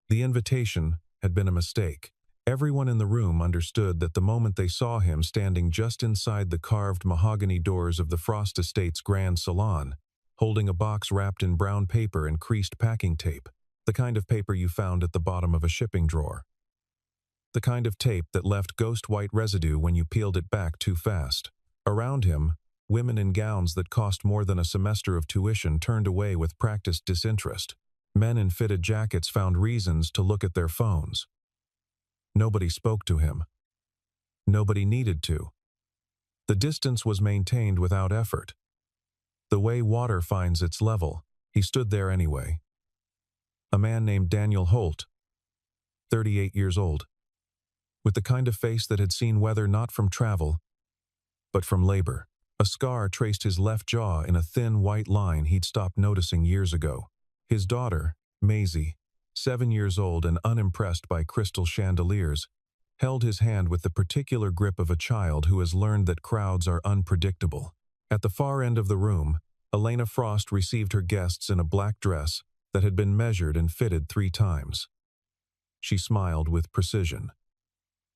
The invitation had been a mistake. Everyone in the room understood that the moment they saw him standing just inside the carved mahogany doors of the Frost Estate's grand salon, holding a box wrapped in brown paper and creased packing tape, the kind of paper you found at the bottom of a shipping drawer. The kind of tape that left ghost-white residue when you peeled it back too fast. Around him, women in gowns that cost more than a semester of tuition turned away with practiced disinterest. Men in fitted jackets found reasons to look at their phones. Nobody spoke to him. Nobody needed to. The distance was maintained without effort. The way water finds its level, he stood there anyway. A man named Daniel Holt, 38 years old, with the kind of face that had seen weather not from travel, but from labor. A scar traced his left jaw in a thin white line he'd stopped noticing years ago. His daughter, Maisie, 7 years old and unimpressed by crystal chandeliers, held his hand with the particular grip of a child who has learned that crowds are unpredictable. At the far end of the room, Elena Frost received her guests in a black dress that had been measured and fitted 3 times. She smiled with precision.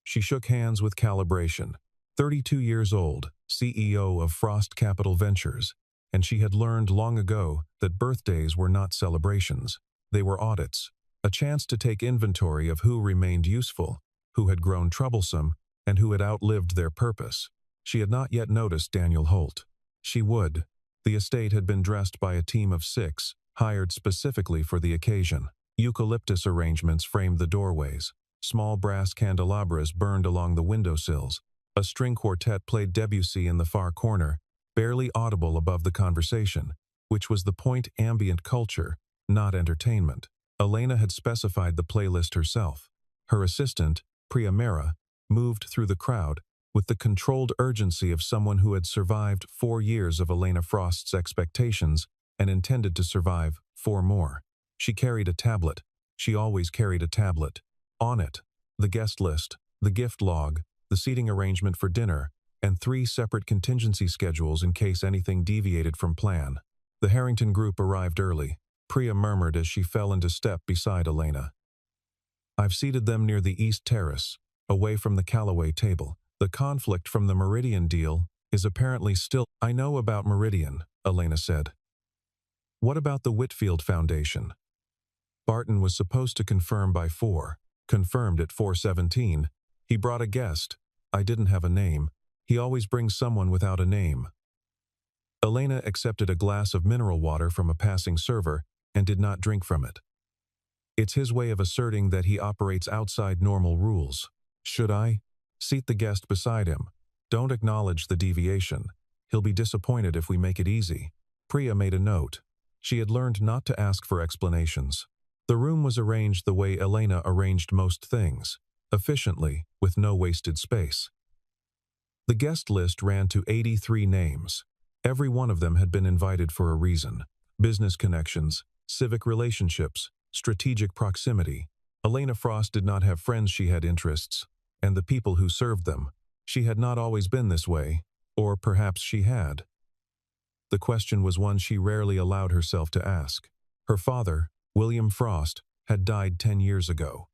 She shook hands with calibration. 32 years old, CEO of Frost Capital Ventures, and she had learned long ago that birthdays were not celebrations. They were audits, a chance to take inventory of who remained useful, who had grown troublesome, and who had outlived their purpose. She had not yet noticed Daniel Holt. She would. The estate had been dressed by a team of 6, hired specifically for the occasion. Eucalyptus arrangements framed the doorways. Small brass candelabras burned along the windowsills. A string quartet played Debussy in the far corner, barely audible above the conversation, which was the point: ambient culture, not entertainment. Elena had specified the playlist herself. Her assistant, Priya Mehra, moved through the crowd with the controlled urgency of someone who had survived 4 years of Elena Frost's expectations and intended to survive 4 more. She carried a tablet. She always carried a tablet. On it, the guest list, the gift log, the seating arrangement for dinner, and 3 separate contingency schedules in case anything deviated from plan. The Harrington group arrived early. Priya murmured as she fell into step beside Elena. "I've seated them near the East Terrace, away from the Callaway table. The conflict from the Meridian deal is apparently still—" "I know about Meridian," Elena said. "What about the Whitfield Foundation?" Barton was supposed to confirm by 4. Confirmed at 4:17. He brought a guest. I didn't have a name. He always brings someone without a name. Elena accepted a glass of mineral water from a passing server and did not drink from it. It's his way of asserting that he operates outside normal rules. Should I? Seat the guest beside him. Don't acknowledge the deviation. He'll be disappointed if we make it easy. Priya made a note. She had learned not to ask for explanations. The room was arranged the way Elena arranged most things, efficiently, with no wasted space. The guest list ran to 83 names. Every one of them had been invited for a reason. Business connections, civic relationships, strategic proximity. Elena Frost did not have friends, she had interests, and the people who served them. She had not always been this way, or perhaps she had. The question was one she rarely allowed herself to ask. Her father, William Frost, had died 10 years ago.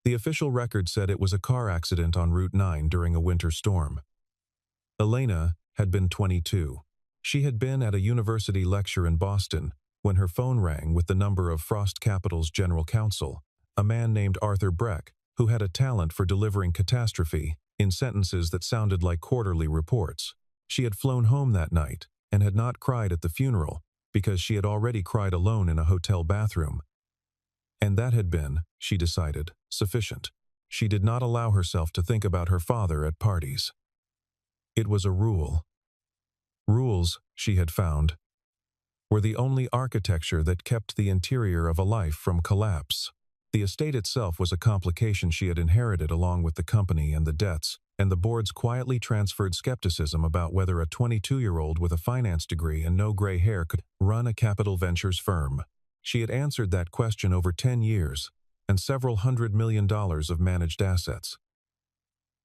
The official record said it was a car accident on Route 9 during a winter storm. Elena had been 22. She had been at a university lecture in Boston when her phone rang with the number of Frost Capital's general counsel, a man named Arthur Breck, who had a talent for delivering catastrophe in sentences that sounded like quarterly reports. She had flown home that night and had not cried at the funeral because she had already cried alone in a hotel bathroom. And that had been, she decided, sufficient. She did not allow herself to think about her father at parties. It was a rule. Rules, she had found, were the only architecture that kept the interior of a life from collapse. The estate itself was a complication she had inherited along with the company and the debts, and the board's quietly transferred skepticism about whether a 22-year-old with a finance degree and no gray hair could run a capital ventures firm. She had answered that question over 10 years and several $100 million of managed assets.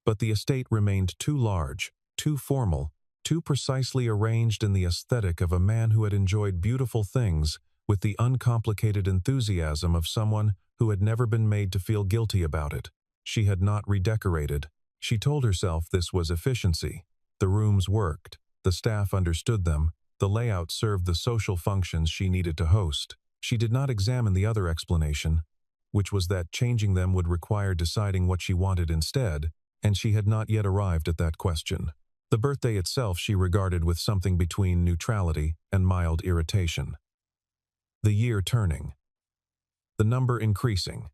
But the estate remained too large, too formal, too precisely arranged in the aesthetic of a man who had enjoyed beautiful things with the uncomplicated enthusiasm of someone who had never been made to feel guilty about it. She had not redecorated. She told herself this was efficiency. The rooms worked. The staff understood them. The layout served the social functions she needed to host. She did not examine the other explanation, which was that changing them would require deciding what she wanted instead, and she had not yet arrived at that question. The birthday itself she regarded with something between neutrality and mild irritation. The year turning. The number increasing.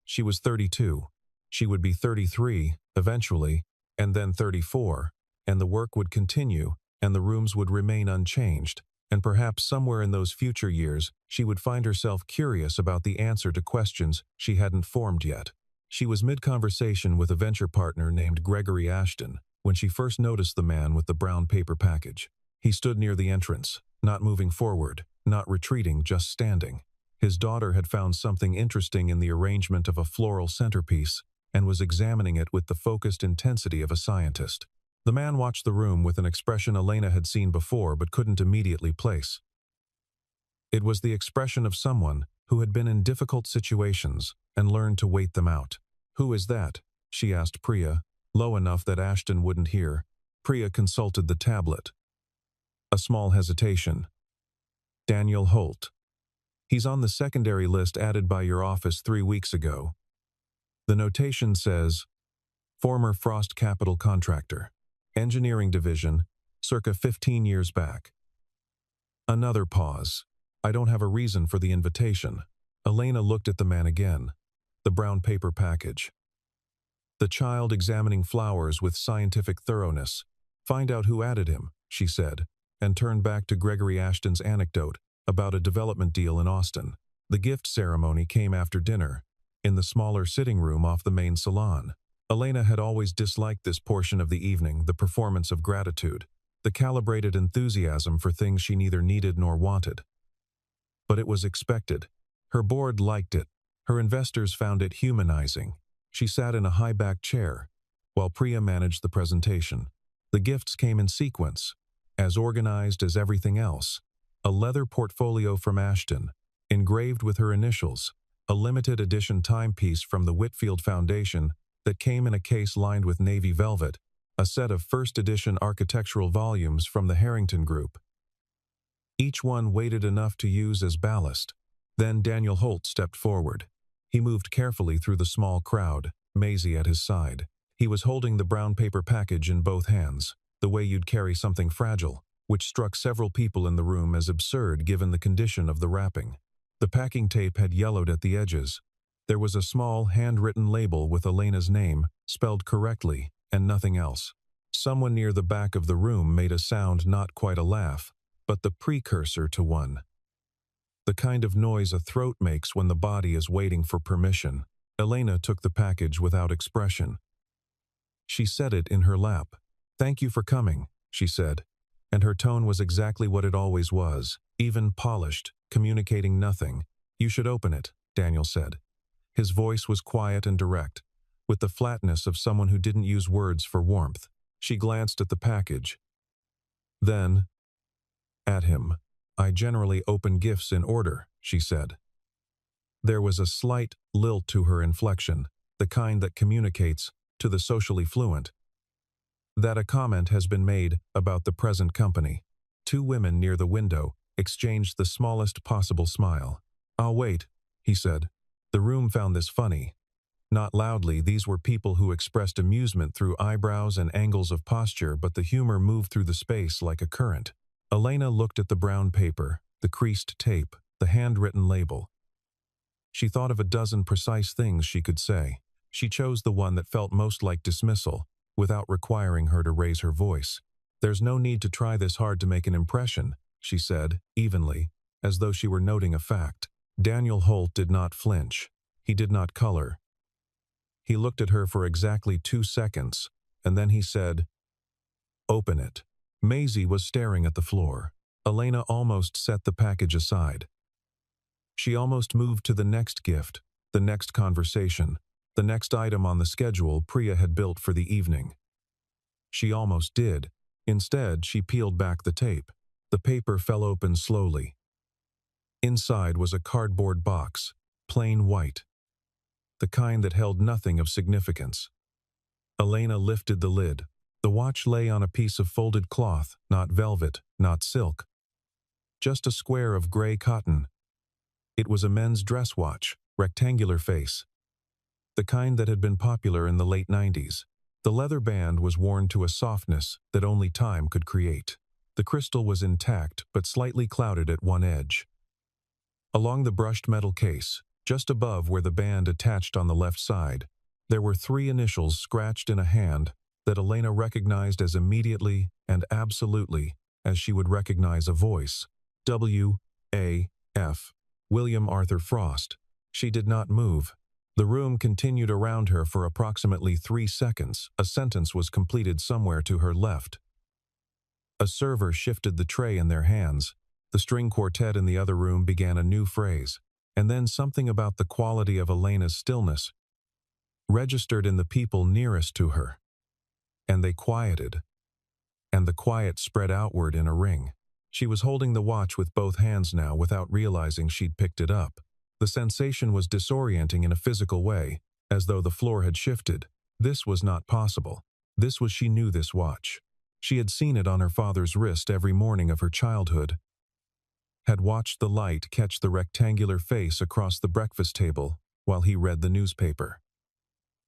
She was 32. She would be 33, eventually, and then 34, and the work would continue, and the rooms would remain unchanged, and perhaps somewhere in those future years she would find herself curious about the answer to questions she hadn't formed yet. She was mid-conversation with a venture partner named Gregory Ashton when she first noticed the man with the brown paper package. He stood near the entrance, not moving forward, not retreating, just standing. His daughter had found something interesting in the arrangement of a floral centerpiece and was examining it with the focused intensity of a scientist. The man watched the room with an expression Elena had seen before but couldn't immediately place. It was the expression of someone who had been in difficult situations and learned to wait them out. "Who is that?" she asked Priya, low enough that Ashton wouldn't hear. Priya consulted the tablet. A small hesitation. "Daniel Holt. He's on the secondary list added by your office 3 weeks ago." The notation says, "Former Frost Capital contractor. Engineering division, circa 15 years back." Another pause. "I don't have a reason for the invitation." Elena looked at the man again. The brown paper package. The child examining flowers with scientific thoroughness. "Find out who added him," she said, and turned back to Gregory Ashton's anecdote about a development deal in Austin. The gift ceremony came after dinner, in the smaller sitting room off the main salon. Elena had always disliked this portion of the evening, the performance of gratitude, the calibrated enthusiasm for things she neither needed nor wanted. But it was expected. Her board liked it. Her investors found it humanizing. She sat in a high-backed chair, while Priya managed the presentation. The gifts came in sequence, as organized as everything else. A leather portfolio from Ashton, engraved with her initials, a limited edition timepiece from the Whitfield Foundation that came in a case lined with navy velvet, a set of first edition architectural volumes from the Harrington Group. Each one weighted enough to use as ballast. Then Daniel Holt stepped forward. He moved carefully through the small crowd, Maisie at his side. He was holding the brown paper package in both hands, the way you'd carry something fragile, which struck several people in the room as absurd given the condition of the wrapping. The packing tape had yellowed at the edges. There was a small, handwritten label with Elena's name, spelled correctly, and nothing else. Someone near the back of the room made a sound not quite a laugh, but the precursor to one. The kind of noise a throat makes when the body is waiting for permission. Elena took the package without expression. She set it in her lap. "Thank you for coming," she said, and her tone was exactly what it always was, even polished, communicating nothing. "You should open it," Daniel said. His voice was quiet and direct, with the flatness of someone who didn't use words for warmth. She glanced at the package. Then, at him. "I generally open gifts in order," she said. There was a slight lilt to her inflection, the kind that communicates, to the socially fluent, that a comment has been made about the present company. Two women near the window exchanged the smallest possible smile. "I'll wait," he said. The room found this funny. Not loudly, these were people who expressed amusement through eyebrows and angles of posture, but the humor moved through the space like a current. Elena looked at the brown paper, the creased tape, the handwritten label. She thought of a dozen precise things she could say. She chose the one that felt most like dismissal, without requiring her to raise her voice. "There's no need to try this hard to make an impression," she said, evenly, as though she were noting a fact. Daniel Holt did not flinch. He did not color. He looked at her for exactly 2 seconds, and then he said, "Open it." Maisie was staring at the floor. Elena almost set the package aside. She almost moved to the next gift, the next conversation, the next item on the schedule Priya had built for the evening. She almost did. Instead, she peeled back the tape. The paper fell open slowly. Inside was a cardboard box, plain white, the kind that held nothing of significance. Elena lifted the lid. The watch lay on a piece of folded cloth, not velvet, not silk. Just a square of gray cotton. It was a men's dress watch, rectangular face. The kind that had been popular in the late 90s. The leather band was worn to a softness that only time could create. The crystal was intact but slightly clouded at one edge. Along the brushed metal case, just above where the band attached on the left side, there were 3 initials scratched in a hand that Elena recognized as immediately and absolutely as she would recognize a voice. W.A.F. William Arthur Frost. She did not move. The room continued around her for approximately 3 seconds. A sentence was completed somewhere to her left. A server shifted the tray in their hands. The string quartet in the other room began a new phrase, and then something about the quality of Elena's stillness registered in the people nearest to her. And they quieted. And the quiet spread outward in a ring. She was holding the watch with both hands now without realizing she'd picked it up. The sensation was disorienting in a physical way, as though the floor had shifted. This was not possible. She knew this watch. She had seen it on her father's wrist every morning of her childhood. Had watched the light catch the rectangular face across the breakfast table while he read the newspaper.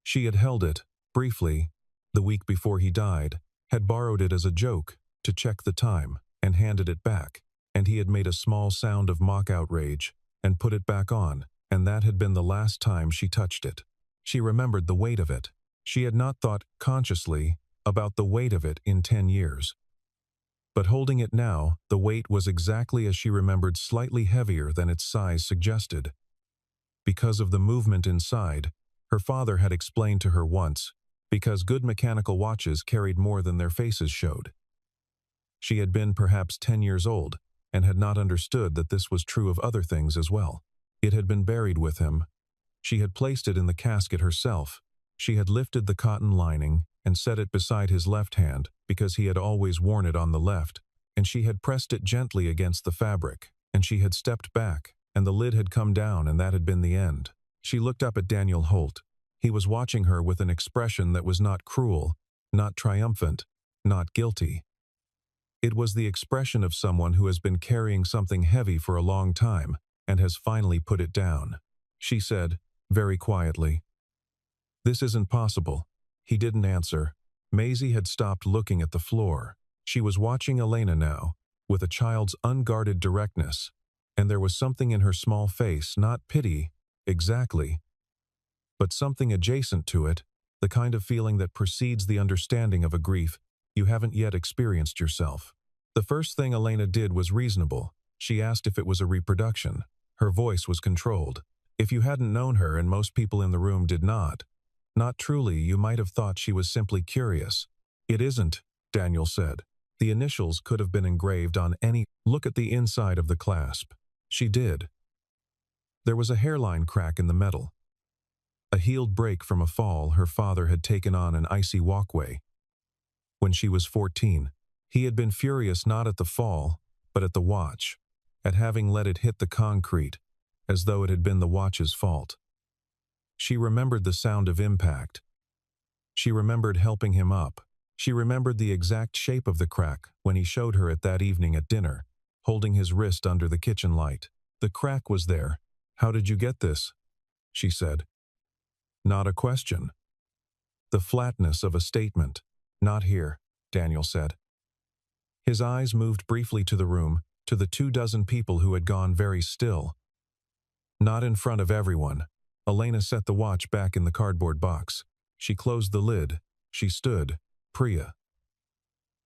She had held it, briefly, the week before he died, had borrowed it as a joke to check the time, and handed it back, and he had made a small sound of mock outrage and put it back on, and that had been the last time she touched it. She remembered the weight of it. She had not thought consciously about the weight of it in 10 years. But holding it now, the weight was exactly as she remembered, slightly heavier than its size suggested. Because of the movement inside, her father had explained to her once, because good mechanical watches carried more than their faces showed. She had been perhaps 10 years old, and had not understood that this was true of other things as well. It had been buried with him. She had placed it in the casket herself. She had lifted the cotton lining and set it beside his left hand, because he had always worn it on the left, and she had pressed it gently against the fabric, and she had stepped back, and the lid had come down, and that had been the end. She looked up at Daniel Holt. He was watching her with an expression that was not cruel, not triumphant, not guilty. It was the expression of someone who has been carrying something heavy for a long time and has finally put it down. She said, very quietly, "This isn't possible." He didn't answer. Maisie had stopped looking at the floor. She was watching Elena now, with a child's unguarded directness, and there was something in her small face, not pity, exactly, but something adjacent to it, the kind of feeling that precedes the understanding of a grief you haven't yet experienced yourself. The first thing Elena did was reasonable. She asked if it was a reproduction. Her voice was controlled. If you hadn't known her, and most people in the room did not truly, you might have thought she was simply curious. "It isn't," Daniel said. "The initials could have been engraved on any. Look at the inside of the clasp." She did. There was a hairline crack in the metal. A healed break from a fall her father had taken on an icy walkway. When she was 14, he had been furious not at the fall, but at the watch, at having let it hit the concrete, as though it had been the watch's fault. She remembered the sound of impact. She remembered helping him up. She remembered the exact shape of the crack when he showed her it that evening at dinner, holding his wrist under the kitchen light. The crack was there. "How did you get this?" she said. Not a question. The flatness of a statement. "Not here," Daniel said. His eyes moved briefly to the room, to the 24 people who had gone very still. Not in front of everyone. Elena set the watch back in the cardboard box. She closed the lid. She stood. Priya.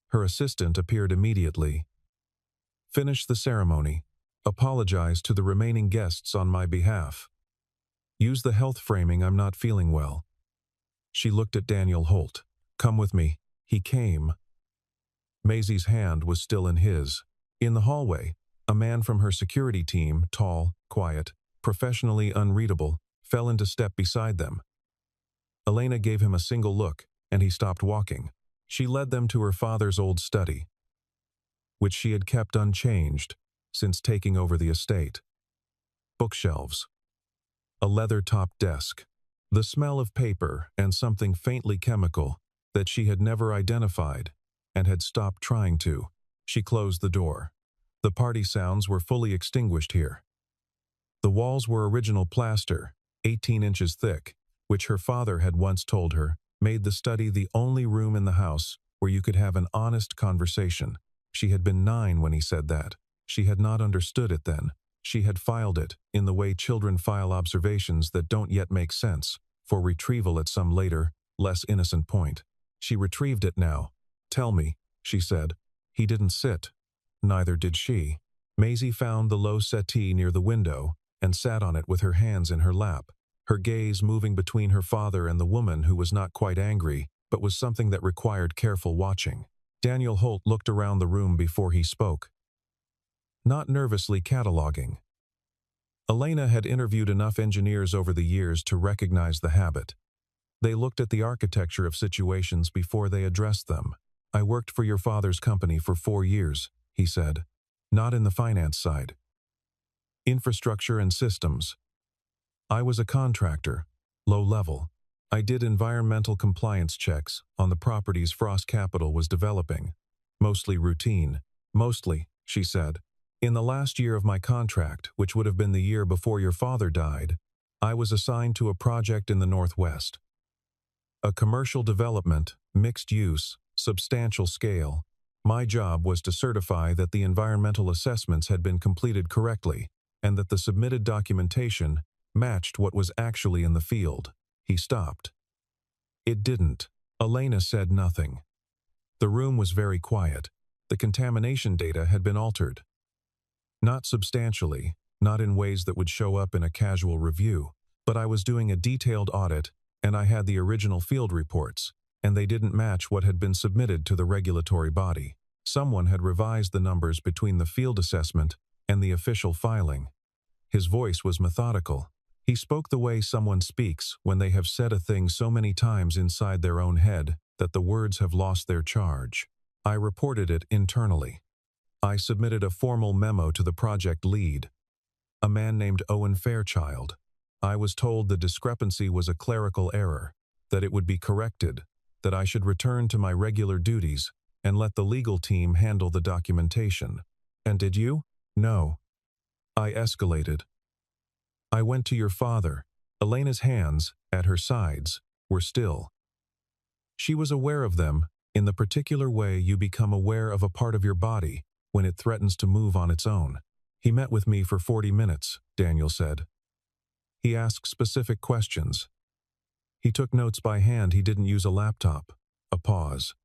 Her assistant appeared immediately. "Finish the ceremony. Apologize to the remaining guests on my behalf. Use the health framing, I'm not feeling well." She looked at Daniel Holt. "Come with me." He came. Maisie's hand was still in his. In the hallway, a man from her security team, tall, quiet, professionally unreadable, fell into step beside them. Elena gave him a single look, and he stopped walking. She led them to her father's old study, which she had kept unchanged since taking over the estate. Bookshelves. a leather-topped desk, the smell of paper and something faintly chemical that she had never identified and had stopped trying to. She closed the door. The party sounds were fully extinguished here. The walls were original plaster, 18 inches thick, which her father had once told her made the study the only room in the house where you could have an honest conversation. She had been 9 when he said that. She had not understood it then. She had filed it, in the way children file observations that don't yet make sense, for retrieval at some later, less innocent point. She retrieved it now. "Tell me," she said. He didn't sit. Neither did she. Maisie found the low settee near the window and sat on it with her hands in her lap, her gaze moving between her father and the woman who was not quite angry, but was something that required careful watching. Daniel Holt looked around the room before he spoke, not nervously cataloging. Elena had interviewed enough engineers over the years to recognize the habit. They looked at the architecture of situations before they addressed them. "I worked for your father's company for 4 years," he said. "Not in the finance side. Infrastructure and systems. I was a contractor, low level. I did environmental compliance checks on the properties Frost Capital was developing. Mostly routine." "Mostly," she said. "In the last year of my contract, which would have been the year before your father died, I was assigned to a project in the Northwest. A commercial development, mixed use, substantial scale. My job was to certify that the environmental assessments had been completed correctly, and that the submitted documentation matched what was actually in the field." He stopped. It didn't. Elena said nothing. The room was very quiet. The contamination data had been altered. Not substantially, not in ways that would show up in a casual review, but I was doing a detailed audit, and I had the original field reports, and they didn't match what had been submitted to the regulatory body. Someone had revised the numbers between the field assessment and the official filing. His voice was methodical. He spoke the way someone speaks when they have said a thing so many times inside their own head that the words have lost their charge. I reported it internally. I submitted a formal memo to the project lead, a man named Owen Fairchild. I was told the discrepancy was a clerical error, that it would be corrected, that I should return to my regular duties and let the legal team handle the documentation. "And did you?" "No." I escalated. "I went to your father." Elena's hands, at her sides, were still. She was aware of them in the particular way you become aware of a part of your body when it threatens to move on its own. "He met with me for 40 minutes, Daniel said. He asked specific questions. He took notes by hand. He didn't use a laptop." A pause.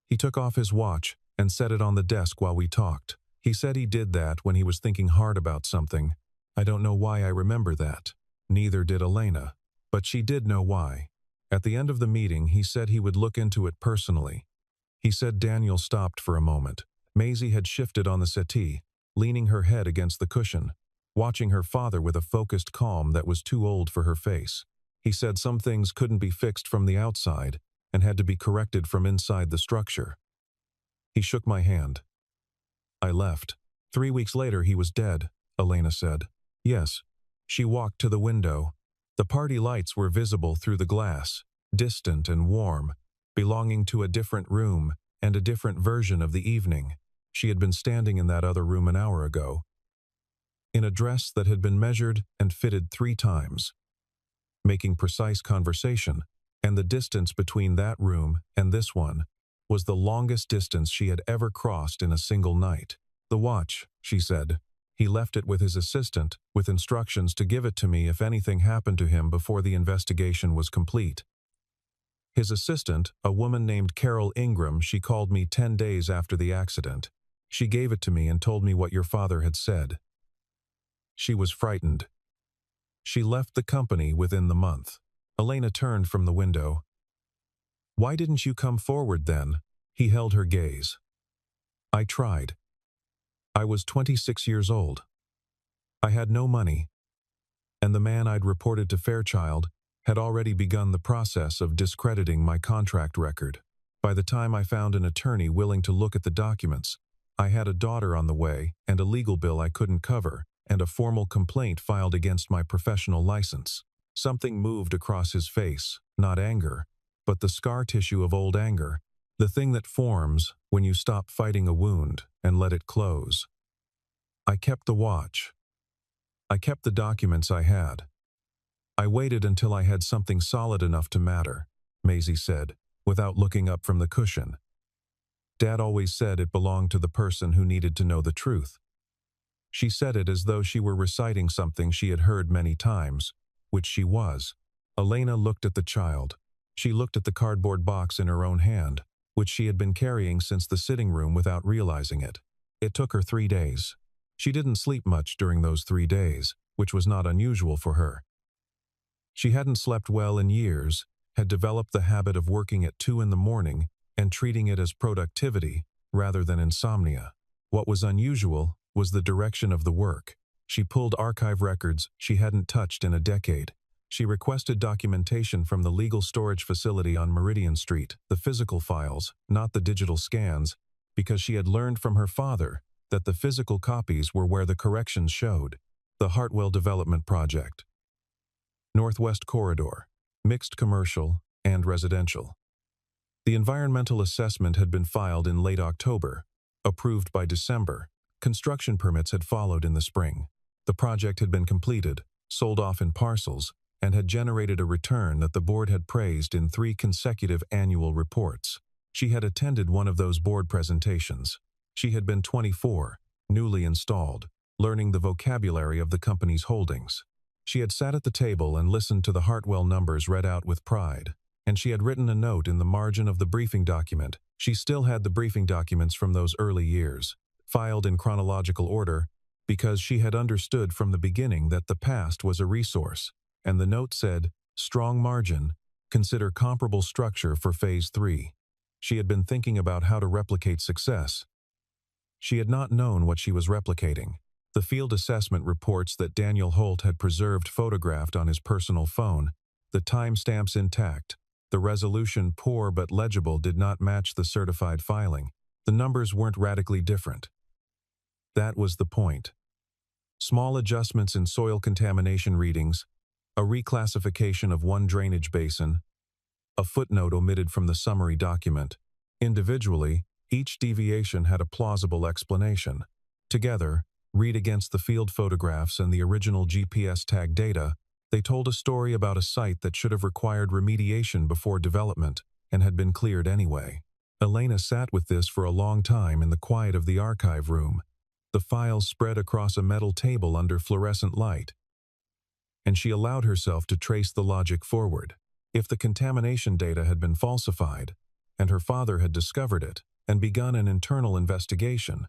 "He took off his watch and set it on the desk while we talked. He said he did that when he was thinking hard about something. I don't know why I remember that. Neither did Elena, but she did know why. At the end of the meeting, he said he would look into it personally." He said. Daniel stopped for a moment. Maisie had shifted on the settee, leaning her head against the cushion, watching her father with a focused calm that was too old for her face. He said some things couldn't be fixed from the outside and had to be corrected from inside the structure. He shook my hand. I left. 3 weeks later he was dead, Elena said. Yes. She walked to the window. The party lights were visible through the glass, distant and warm, belonging to a different room and a different version of the evening. She had been standing in that other room an hour ago, in a dress that had been measured and fitted 3 times, making precise conversation, and the distance between that room and this one was the longest distance she had ever crossed in a single night. The watch, she said. He left it with his assistant, with instructions to give it to me if anything happened to him before the investigation was complete. His assistant, a woman named Carol Ingram, she called me 10 days after the accident. She gave it to me and told me what your father had said. She was frightened. She left the company within the month. Elena turned from the window. Why didn't you come forward then? He held her gaze. I tried. I was 26 years old. I had no money, and the man I'd reported to Fairchild had already begun the process of discrediting my contract record. By the time I found an attorney willing to look at the documents, I had a daughter on the way and a legal bill I couldn't cover, and a formal complaint filed against my professional license. Something moved across his face, not anger, but the scar tissue of old anger, the thing that forms when you stop fighting a wound and let it close. I kept the watch. I kept the documents I had. I waited until I had something solid enough to matter, Maisie said, without looking up from the cushion. Dad always said it belonged to the person who needed to know the truth. She said it as though she were reciting something she had heard many times, which she was. Elena looked at the child. She looked at the cardboard box in her own hand, which she had been carrying since the sitting room without realizing it. It took her 3 days. She didn't sleep much during those 3 days, which was not unusual for her. She hadn't slept well in years, had developed the habit of working at 2 in the morning and treating it as productivity rather than insomnia. What was unusual was the direction of the work. She pulled archive records she hadn't touched in a decade. She requested documentation from the legal storage facility on Meridian Street, the physical files, not the digital scans, because she had learned from her father that the physical copies were where the corrections showed. The Hartwell Development Project. Northwest Corridor, mixed commercial and residential. The environmental assessment had been filed in late October, approved by December. Construction permits had followed in the spring. The project had been completed, sold off in parcels, and had generated a return that the board had praised in 3 consecutive annual reports. She had attended one of those board presentations. She had been 24, newly installed, learning the vocabulary of the company's holdings. She had sat at the table and listened to the Hartwell numbers read out with pride, and she had written a note in the margin of the briefing document. She still had the briefing documents from those early years, filed in chronological order, because she had understood from the beginning that the past was a resource, and the note said, "Strong margin, consider comparable structure for Phase 3. She had been thinking about how to replicate success. She had not known what she was replicating. The field assessment reports that Daniel Holt had preserved photographed on his personal phone, the timestamps intact. The resolution, poor but legible, did not match the certified filing. The numbers weren't radically different. That was the point. Small adjustments in soil contamination readings, a reclassification of one drainage basin, a footnote omitted from the summary document. Individually, each deviation had a plausible explanation. Together, read against the field photographs and the original GPS tag data, they told a story about a site that should have required remediation before development and had been cleared anyway. Elena sat with this for a long time in the quiet of the archive room, the files spread across a metal table under fluorescent light. And she allowed herself to trace the logic forward. If the contamination data had been falsified, and her father had discovered it and begun an internal investigation,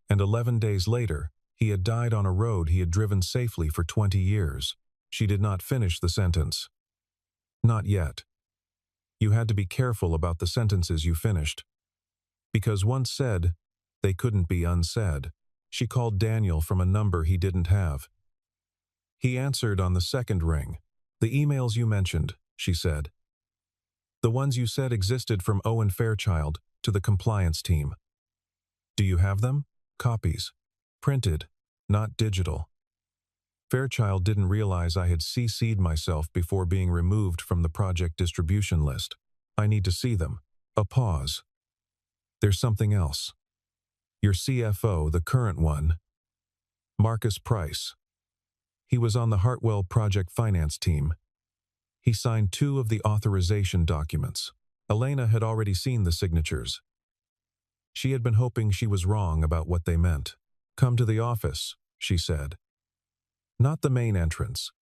and 11 days later, he had died on a road he had driven safely for 20 years. She did not finish the sentence. Not yet. You had to be careful about the sentences you finished. Because once said, they couldn't be unsaid. She called Daniel from a number he didn't have. He answered on the second ring. "The emails you mentioned," she said. "The ones you said existed from Owen Fairchild to the compliance team. Do you have them? Copies. Printed, not digital." Fairchild didn't realize I had CC'd myself before being removed from the project distribution list. "I need to see them." A pause. "There's something else. Your CFO, the current one, Marcus Price. He was on the Hartwell project finance team. He signed 2 of the authorization documents." Elena had already seen the signatures. She had been hoping she was wrong about what they meant. "Come to the office," she said. "Not the main entrance.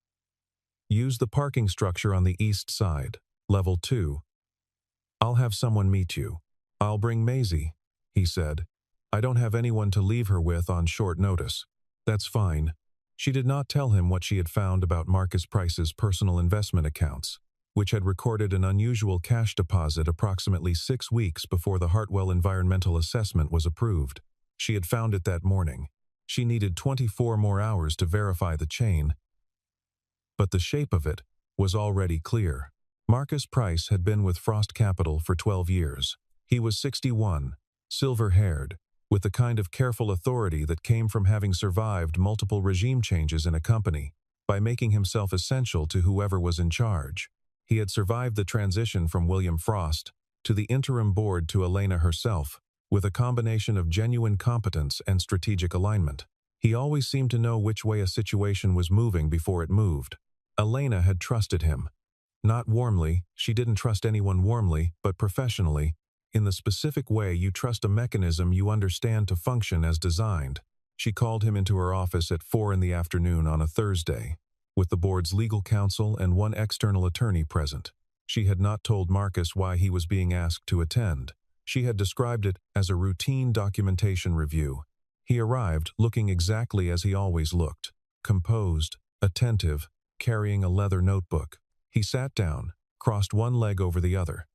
Use the parking structure on the east side, level 2. I'll have someone meet you." "I'll bring Maisie," he said. "I don't have anyone to leave her with on short notice." "That's fine." She did not tell him what she had found about Marcus Price's personal investment accounts, which had recorded an unusual cash deposit approximately 6 weeks before the Hartwell environmental assessment was approved. She had found it that morning. She needed 24 more hours to verify the chain, but the shape of it was already clear. Marcus Price had been with Frost Capital for 12 years. He was 61, silver-haired, with the kind of careful authority that came from having survived multiple regime changes in a company, by making himself essential to whoever was in charge. He had survived the transition from William Frost to the interim board to Elena herself, with a combination of genuine competence and strategic alignment. He always seemed to know which way a situation was moving before it moved. Elena had trusted him. Not warmly, she didn't trust anyone warmly, but professionally, in the specific way you trust a mechanism you understand to function as designed. She called him into her office at 4 in the afternoon on a Thursday, with the board's legal counsel and one external attorney present. She had not told Marcus why he was being asked to attend. She had described it as a routine documentation review. He arrived looking exactly as he always looked, composed, attentive, carrying a leather notebook. He sat down, crossed one leg over the other,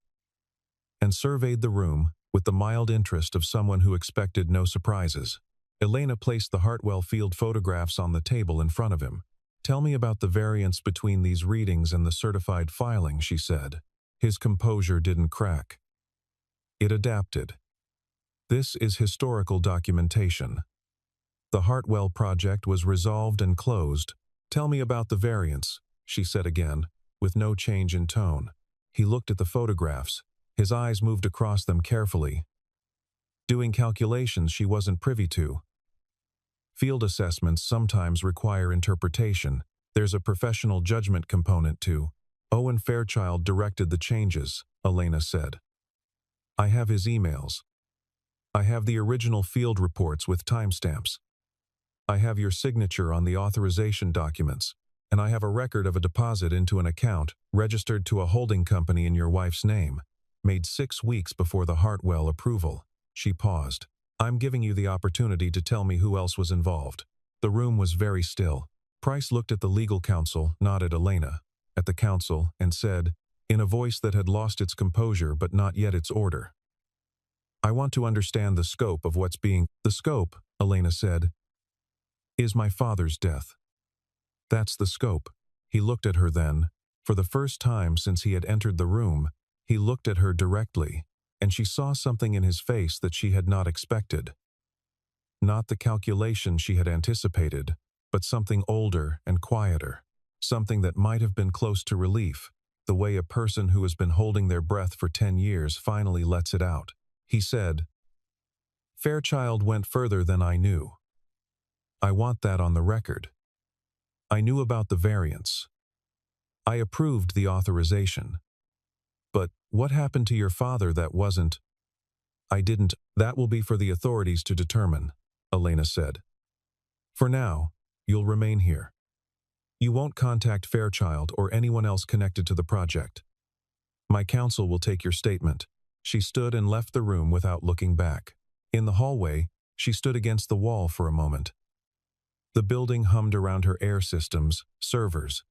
and surveyed the room with the mild interest of someone who expected no surprises. Elena placed the Hartwell Field photographs on the table in front of him. "Tell me about the variance between these readings and the certified filing," she said. His composure didn't crack. It adapted. "This is historical documentation. The Hartwell project was resolved and closed. Tell me about the variance," she said again, with no change in tone. He looked at the photographs. His eyes moved across them carefully, doing calculations she wasn't privy to. Field assessments sometimes require interpretation. There's a professional judgment component too. Owen Fairchild directed the changes, Elena said. "I have his emails. I have the original field reports with timestamps. I have your signature on the authorization documents, and I have a record of a deposit into an account registered to a holding company in your wife's name, made 6 weeks before the Hartwell approval." She paused. "I'm giving you the opportunity to tell me who else was involved." The room was very still. Price looked at the legal counsel, not at Elena, at the counsel, and said, in a voice that had lost its composure but not yet its order, "I want to understand the scope of what's being—" "The scope," Elena said, "is my father's death. That's the scope." He looked at her then. For the first time since he had entered the room, he looked at her directly, and she saw something in his face that she had not expected. Not the calculation she had anticipated, but something older and quieter. Something that might have been close to relief, the way a person who has been holding their breath for 10 years finally lets it out. He said, "Fairchild went further than I knew. I want that on the record. I knew about the variance. I approved the authorization. But what happened to your father that wasn't—" "I didn't—" "That will be for the authorities to determine," Elena said. "For now, you'll remain here. You won't contact Fairchild or anyone else connected to the project. My counsel will take your statement." She stood and left the room without looking back. In the hallway, she stood against the wall for a moment. The building hummed around her air systems, servers.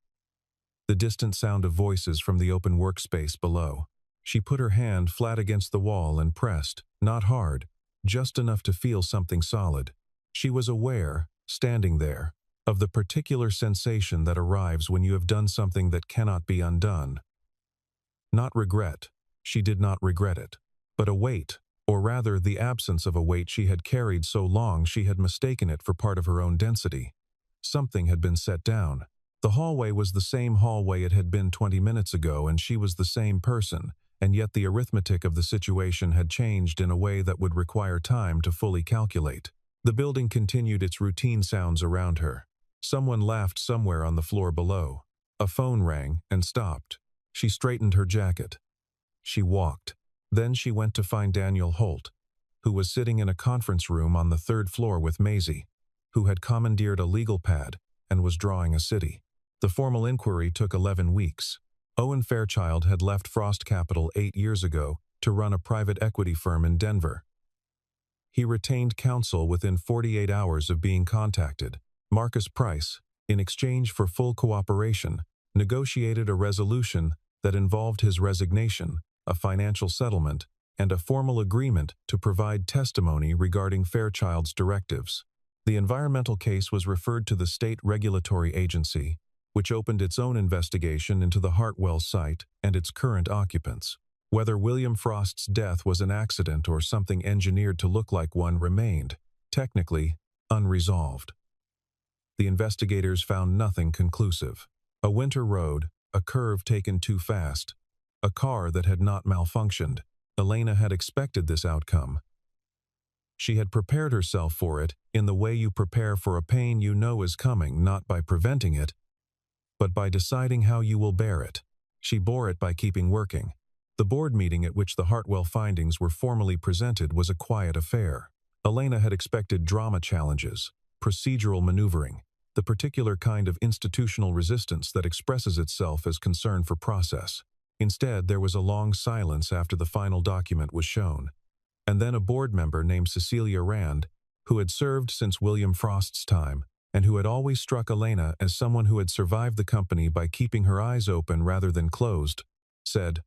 The distant sound of voices from the open workspace below. She put her hand flat against the wall and pressed, not hard, just enough to feel something solid. She was aware, standing there, of the particular sensation that arrives when you have done something that cannot be undone. Not regret. She did not regret it. But a weight, or rather the absence of a weight she had carried so long she had mistaken it for part of her own density. Something had been set down. The hallway was the same hallway it had been 20 minutes ago, and she was the same person, and yet the arithmetic of the situation had changed in a way that would require time to fully calculate. The building continued its routine sounds around her. Someone laughed somewhere on the floor below. A phone rang and stopped. She straightened her jacket. She walked. Then she went to find Daniel Holt, who was sitting in a conference room on the 3rd floor with Maisie, who had commandeered a legal pad and was drawing a city. The formal inquiry took 11 weeks. Owen Fairchild had left Frost Capital 8 years ago to run a private equity firm in Denver. He retained counsel within 48 hours of being contacted. Marcus Price, in exchange for full cooperation, negotiated a resolution that involved his resignation, a financial settlement, and a formal agreement to provide testimony regarding Fairchild's directives. The environmental case was referred to the state regulatory agency, which opened its own investigation into the Hartwell site and its current occupants. Whether William Frost's death was an accident or something engineered to look like one remained, technically, unresolved. The investigators found nothing conclusive. A winter road, a curve taken too fast, a car that had not malfunctioned. Elena had expected this outcome. She had prepared herself for it in the way you prepare for a pain you know is coming, not by preventing it, but by deciding how you will bear it. She bore it by keeping working. The board meeting at which the Hartwell findings were formally presented was a quiet affair. Elena had expected drama challenges, procedural maneuvering, the particular kind of institutional resistance that expresses itself as concern for process. Instead, there was a long silence after the final document was shown. And then a board member named Cecilia Rand, who had served since William Frost's time, and who had always struck Elena as someone who had survived the company by keeping her eyes open rather than closed, said,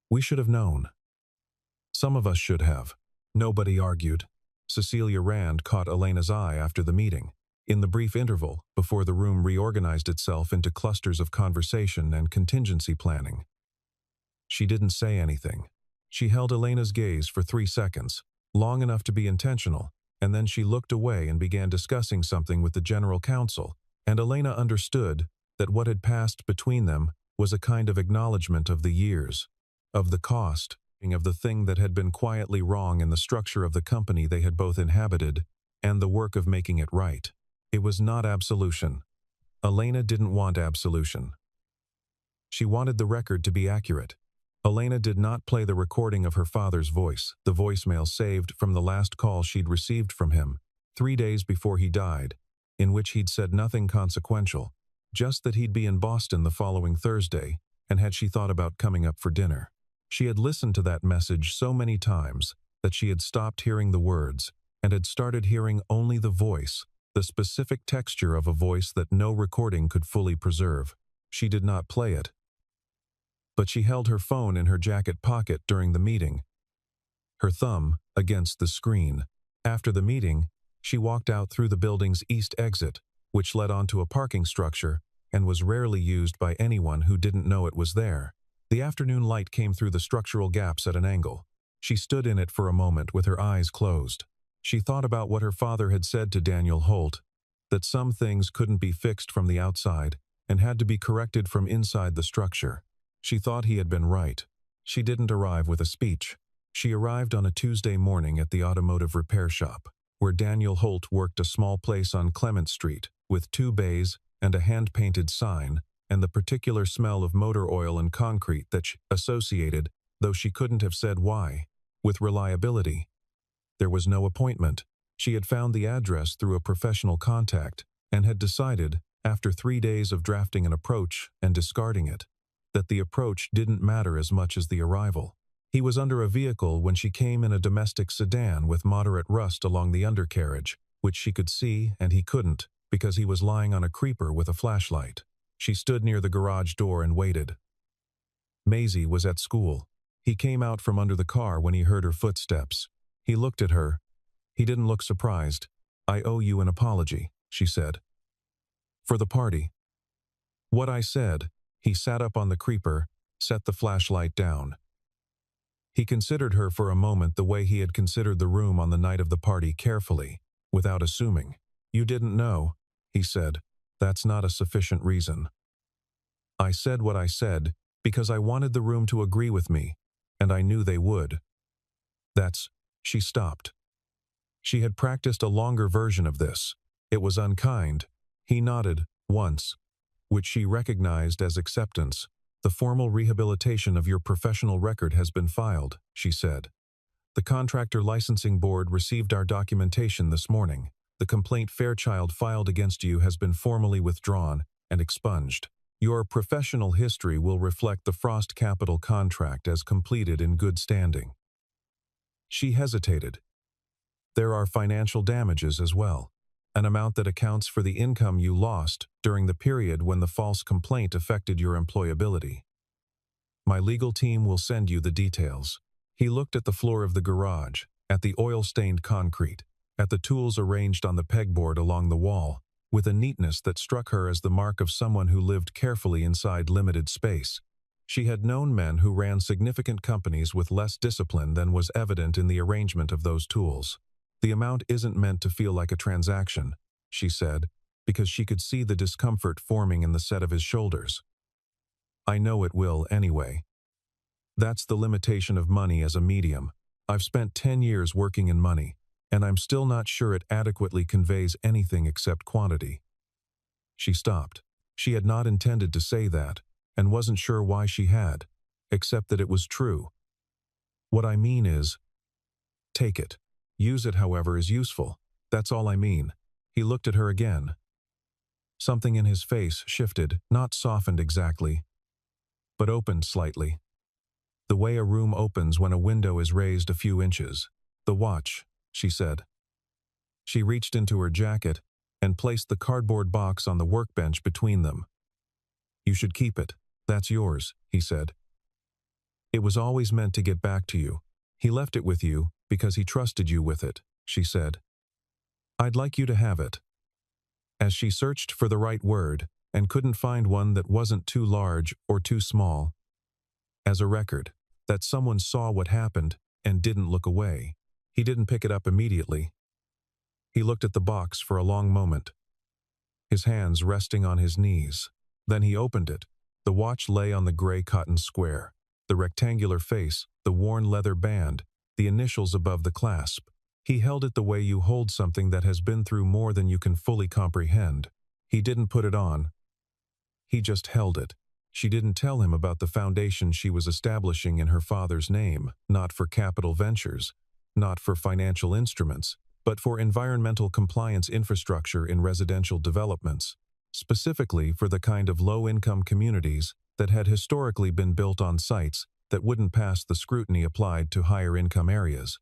"We should have known. Some of us should have." Nobody argued. Cecilia Rand caught Elena's eye after the meeting, in the brief interval before the room reorganized itself into clusters of conversation and contingency planning. She didn't say anything. She held Elena's gaze for 3 seconds, long enough to be intentional, and then she looked away and began discussing something with the general counsel, and Elena understood that what had passed between them was a kind of acknowledgement of the years, of the cost, of the thing that had been quietly wrong in the structure of the company they had both inhabited, and the work of making it right. It was not absolution. Elena didn't want absolution. She wanted the record to be accurate. Elena did not play the recording of her father's voice, the voicemail saved from the last call she'd received from him, 3 days before he died, in which he'd said nothing consequential, just that he'd be in Boston the following Thursday, and had she thought about coming up for dinner. She had listened to that message so many times that she had stopped hearing the words and had started hearing only the voice, the specific texture of a voice that no recording could fully preserve. She did not play it. But she held her phone in her jacket pocket during the meeting, her thumb against the screen. After the meeting, she walked out through the building's east exit, which led onto a parking structure and was rarely used by anyone who didn't know it was there. The afternoon light came through the structural gaps at an angle. She stood in it for a moment with her eyes closed. She thought about what her father had said to Daniel Holt, that some things couldn't be fixed from the outside and had to be corrected from inside the structure. She thought he had been right. She didn't arrive with a speech. She arrived on a Tuesday morning at the automotive repair shop, where Daniel Holt worked, a small place on Clement Street, with 2 bays and a hand-painted sign, and the particular smell of motor oil and concrete that she associated, though she couldn't have said why, with reliability. There was no appointment. She had found the address through a professional contact, and had decided, after 3 days of drafting an approach and discarding it, that the approach didn't matter as much as the arrival. He was under a vehicle when she came, in a domestic sedan with moderate rust along the undercarriage, which she could see and he couldn't, because he was lying on a creeper with a flashlight. She stood near the garage door and waited. Maisie was at school. He came out from under the car when he heard her footsteps. He looked at her. He didn't look surprised. "I owe you an apology," she said. "For the party." "What I said." He sat up on the creeper, set the flashlight down. He considered her for a moment the way he had considered the room on the night of the party, carefully, without assuming. "You didn't know," he said. "That's not a sufficient reason. I said what I said because I wanted the room to agree with me, and I knew they would. That's..." She stopped. She had practiced a longer version of this. It was unkind. He nodded, once, which she recognized as acceptance. "The formal rehabilitation of your professional record has been filed," she said. "The Contractor Licensing Board received our documentation this morning. The complaint Fairchild filed against you has been formally withdrawn and expunged. Your professional history will reflect the Frost Capital contract as completed in good standing." She hesitated. "There are financial damages as well. An amount that accounts for the income you lost during the period when the false complaint affected your employability. My legal team will send you the details." He looked at the floor of the garage, at the oil-stained concrete, at the tools arranged on the pegboard along the wall, with a neatness that struck her as the mark of someone who lived carefully inside limited space. She had known men who ran significant companies with less discipline than was evident in the arrangement of those tools. "The amount isn't meant to feel like a transaction," she said, because she could see the discomfort forming in the set of his shoulders. "I know it will anyway. That's the limitation of money as a medium. I've spent 10 years working in money, and I'm still not sure it adequately conveys anything except quantity." She stopped. She had not intended to say that, and wasn't sure why she had, except that it was true. "What I mean is, take it. Use it however is useful. That's all I mean." He looked at her again. Something in his face shifted, not softened exactly, but opened slightly. The way a room opens when a window is raised a few inches. "The watch," she said. She reached into her jacket and placed the cardboard box on the workbench between them. "You should keep it. That's yours," he said. "It was always meant to get back to you. He left it with you because he trusted you with it," she said. "I'd like you to have it." As she searched for the right word and couldn't find one that wasn't too large or too small, as a record, that someone saw what happened and didn't look away. He didn't pick it up immediately. He looked at the box for a long moment, his hands resting on his knees. Then he opened it. The watch lay on the gray cotton square, the rectangular face, the worn leather band, the initials above the clasp. He held it the way you hold something that has been through more than you can fully comprehend. He didn't put it on. He just held it. She didn't tell him about the foundation she was establishing in her father's name, not for capital ventures, not for financial instruments, but for environmental compliance infrastructure in residential developments, specifically for the kind of low-income communities that had historically been built on sites that wouldn't pass the scrutiny applied to higher-income areas.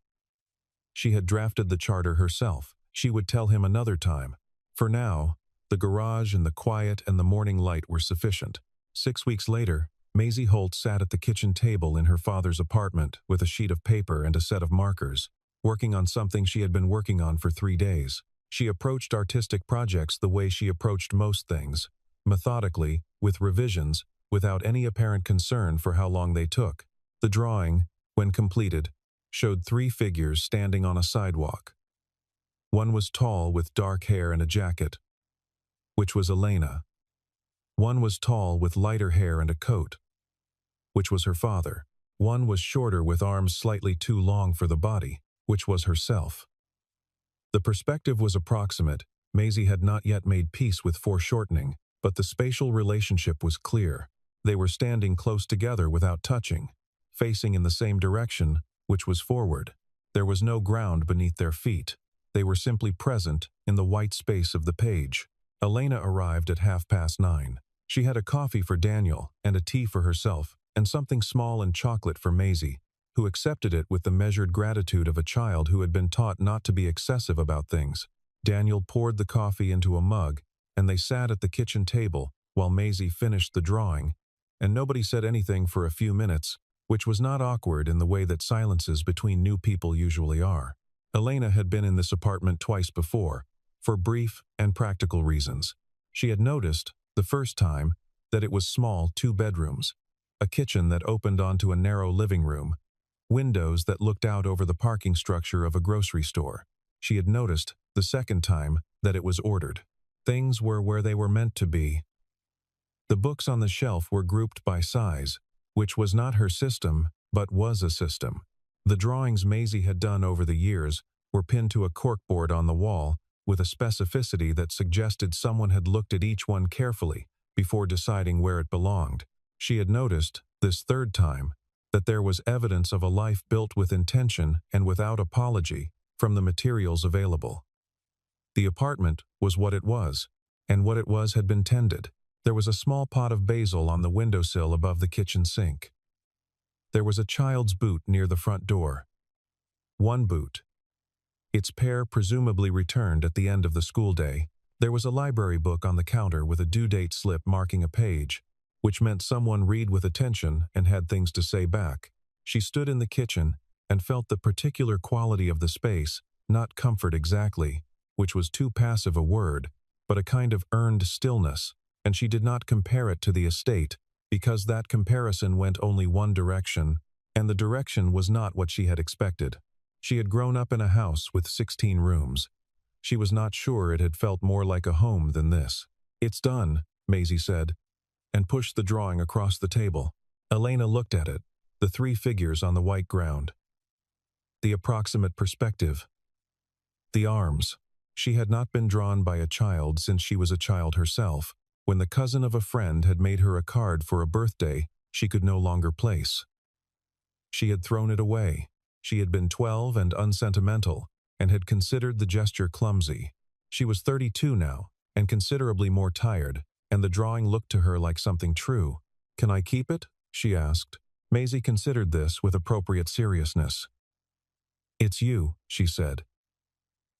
She had drafted the charter herself. She would tell him another time. For now, the garage and the quiet and the morning light were sufficient. 6 weeks later, Maisie Holt sat at the kitchen table in her father's apartment with a sheet of paper and a set of markers, working on something she had been working on for 3 days. She approached artistic projects the way she approached most things, methodically, with revisions, without any apparent concern for how long they took. The drawing, when completed, showed 3 figures standing on a sidewalk. One was tall with dark hair and a jacket, which was Elena. One was tall with lighter hair and a coat, which was her father. One was shorter with arms slightly too long for the body, which was herself. The perspective was approximate. Maisie had not yet made peace with foreshortening, but the spatial relationship was clear. They were standing close together without touching, facing in the same direction, which was forward. There was no ground beneath their feet. They were simply present in the white space of the page. Elena arrived at 9:30. She had a coffee for Daniel and a tea for herself, and something small and chocolate for Maisie, who accepted it with the measured gratitude of a child who had been taught not to be excessive about things. Daniel poured the coffee into a mug, and they sat at the kitchen table while Maisie finished the drawing, and nobody said anything for a few minutes, which was not awkward in the way that silences between new people usually are. Elena had been in this apartment twice before, for brief and practical reasons. She had noticed, the first time, that it was small 2 bedrooms, a kitchen that opened onto a narrow living room, windows that looked out over the parking structure of a grocery store. She had noticed, the second time, that it was ordered. Things were where they were meant to be. The books on the shelf were grouped by size, which was not her system, but was a system. The drawings Maisie had done over the years were pinned to a corkboard on the wall with a specificity that suggested someone had looked at each one carefully before deciding where it belonged. She had noticed, this third time, that there was evidence of a life built with intention and without apology from the materials available. The apartment was what it was, and what it was had been tended. There was a small pot of basil on the windowsill above the kitchen sink. There was a child's boot near the front door. One boot. Its pair presumably returned at the end of the school day. There was a library book on the counter with a due date slip marking a page, which meant someone read with attention and had things to say back. She stood in the kitchen and felt the particular quality of the space, not comfort exactly, which was too passive a word, but a kind of earned stillness, and she did not compare it to the estate, because that comparison went only one direction, and the direction was not what she had expected. She had grown up in a house with 16 rooms. She was not sure it had felt more like a home than this. "It's done," Maisie said, and pushed the drawing across the table. Elena looked at it, the three figures on the white ground. The approximate perspective. The arms. She had not been drawn by a child since she was a child herself, when the cousin of a friend had made her a card for a birthday she could no longer place. She had thrown it away. She had been 12 and unsentimental, and had considered the gesture clumsy. She was 32 now, and considerably more tired, and the drawing looked to her like something true. "Can I keep it?" she asked. Maisie considered this with appropriate seriousness. "It's you," she said.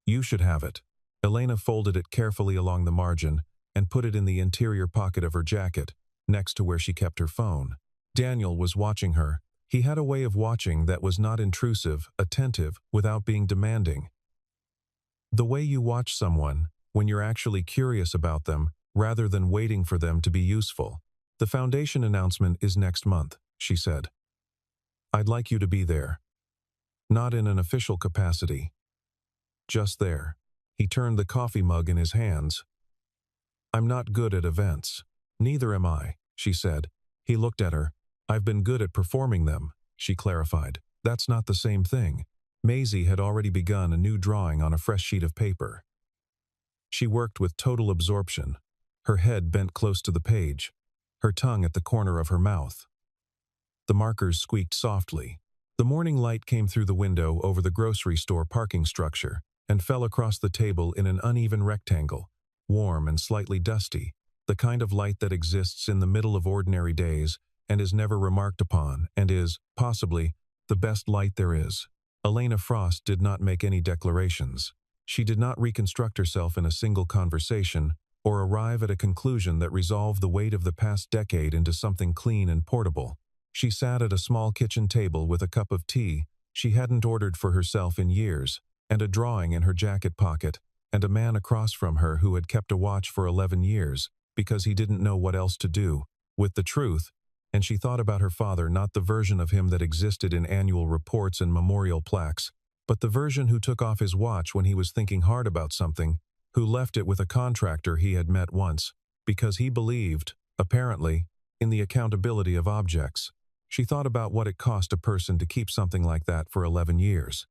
"You should have it." Elena folded it carefully along the margin and put it in the interior pocket of her jacket, next to where she kept her phone. Daniel was watching her. He had a way of watching that was not intrusive, attentive, without being demanding. The way you watch someone, when you're actually curious about them, rather than waiting for them to be useful. "The foundation announcement is next month," she said. "I'd like you to be there. Not in an official capacity. Just there." He turned the coffee mug in his hands. "I'm not good at events." "Neither am I," she said. He looked at her. "I've been good at performing them," she clarified. "That's not the same thing." Maisie had already begun a new drawing on a fresh sheet of paper. She worked with total absorption, her head bent close to the page, her tongue at the corner of her mouth. The markers squeaked softly. The morning light came through the window over the grocery store parking structure and fell across the table in an uneven rectangle, warm and slightly dusty, the kind of light that exists in the middle of ordinary days and is never remarked upon and is, possibly, the best light there is. Elena Frost did not make any declarations. She did not reconstruct herself in a single conversation or arrive at a conclusion that resolved the weight of the past decade into something clean and portable. She sat at a small kitchen table with a cup of tea she hadn't ordered for herself in years, and a drawing in her jacket pocket, and a man across from her who had kept a watch for 11 years, because he didn't know what else to do, with the truth, and she thought about her father, not the version of him that existed in annual reports and memorial plaques, but the version who took off his watch when he was thinking hard about something, who left it with a contractor he had met once, because he believed, apparently, in the accountability of objects. She thought about what it cost a person to keep something like that for 11 years.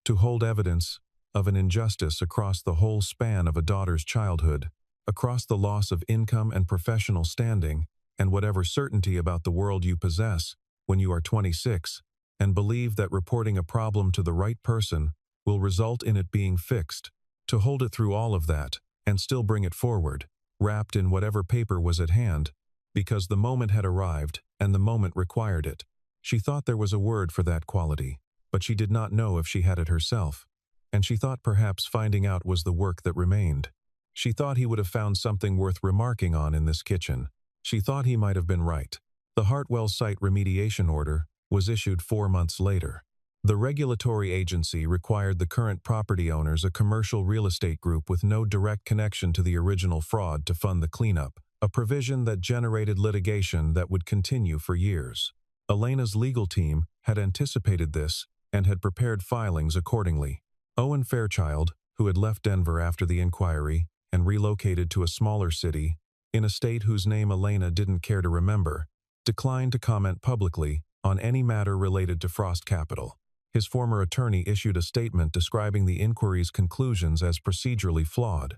To hold evidence of an injustice across the whole span of a daughter's childhood, across the loss of income and professional standing, and whatever certainty about the world you possess when you are 26, and believe that reporting a problem to the right person will result in it being fixed, to hold it through all of that, and still bring it forward, wrapped in whatever paper was at hand, because the moment had arrived and the moment required it. She thought there was a word for that quality, but she did not know if she had it herself, and she thought perhaps finding out was the work that remained. She thought he would have found something worth remarking on in this kitchen. She thought he might have been right. The Hartwell site remediation order was issued 4 months later. The regulatory agency required the current property owners, a commercial real estate group with no direct connection to the original fraud, to fund the cleanup, a provision that generated litigation that would continue for years. Elena's legal team had anticipated this and had prepared filings accordingly. Owen Fairchild, who had left Denver after the inquiry and relocated to a smaller city, in a state whose name Elena didn't care to remember, declined to comment publicly on any matter related to Frost Capital. His former attorney issued a statement describing the inquiry's conclusions as procedurally flawed.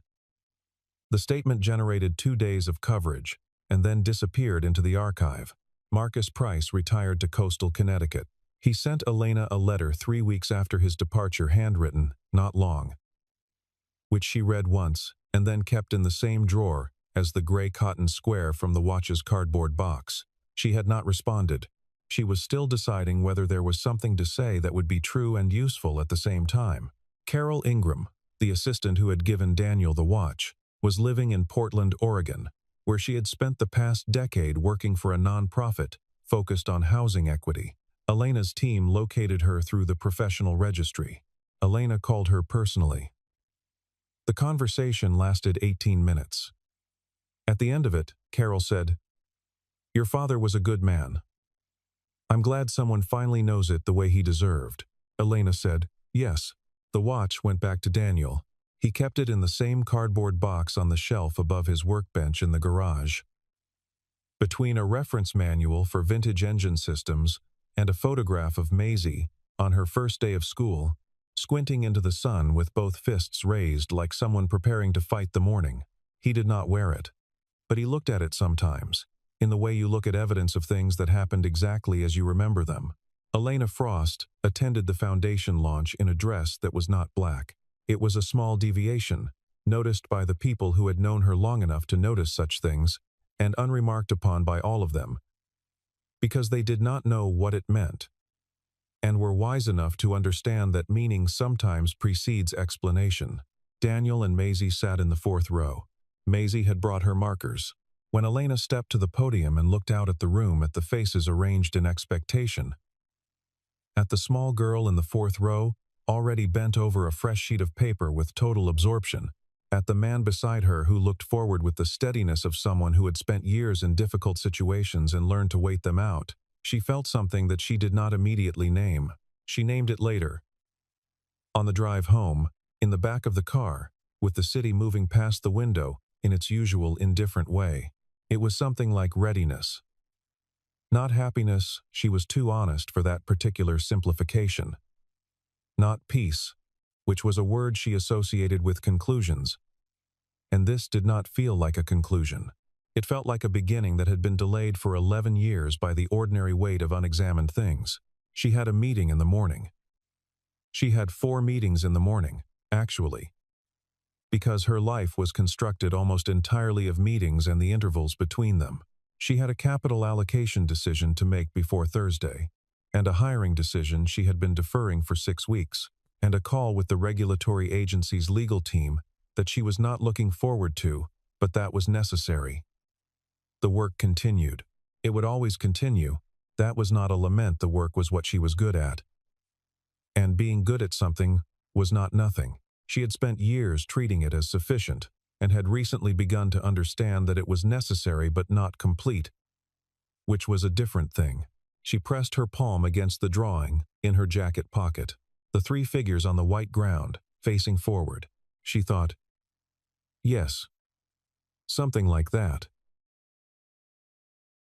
The statement generated 2 days of coverage and then disappeared into the archive. Marcus Price retired to coastal Connecticut. He sent Elena a letter 3 weeks after his departure, handwritten, not long, which she read once and then kept in the same drawer as the gray cotton square from the watch's cardboard box. She had not responded. She was still deciding whether there was something to say that would be true and useful at the same time. Carol Ingram, the assistant who had given Daniel the watch, was living in Portland, Oregon, where she had spent the past decade working for a nonprofit focused on housing equity. Elena's team located her through the professional registry. Elena called her personally. The conversation lasted 18 minutes. At the end of it, Carol said, Your father was a good man. I'm glad someone finally knows it the way he deserved. Elena said. Yes. The watch went back to Daniel. He kept it in the same cardboard box on the shelf above his workbench in the garage. Between a reference manual for vintage engine systems and a photograph of Maisie on her first day of school, squinting into the sun with both fists raised like someone preparing to fight the morning. He did not wear it, but he looked at it sometimes, in the way you look at evidence of things that happened exactly as you remember them. Elena Frost attended the foundation launch in a dress that was not black. It was a small deviation, noticed by the people who had known her long enough to notice such things, and unremarked upon by all of them, because they did not know what it meant, and were wise enough to understand that meaning sometimes precedes explanation. Daniel and Maisie sat in the fourth row. Maisie had brought her markers. When Elena stepped to the podium and looked out at the room at the faces arranged in expectation, at the small girl in the fourth row, already bent over a fresh sheet of paper with total absorption, at the man beside her who looked forward with the steadiness of someone who had spent years in difficult situations and learned to wait them out, she felt something that she did not immediately name. She named it later. On the drive home, in the back of the car, with the city moving past the window in its usual indifferent way, it was something like readiness. Not happiness, she was too honest for that particular simplification. Not peace, which was a word she associated with conclusions. And this did not feel like a conclusion. It felt like a beginning that had been delayed for 11 years by the ordinary weight of unexamined things. She had a meeting in the morning. She had 4 meetings in the morning, actually, because her life was constructed almost entirely of meetings and the intervals between them. She had a capital allocation decision to make before Thursday, and a hiring decision she had been deferring for 6 weeks, and a call with the regulatory agency's legal team that she was not looking forward to, but that was necessary. The work continued. It would always continue. That was not a lament. The work was what she was good at. And being good at something was not nothing. She had spent years treating it as sufficient, and had recently begun to understand that it was necessary but not complete, which was a different thing. She pressed her palm against the drawing in her jacket pocket, the 3 figures on the white ground, facing forward. She thought, yes, something like that.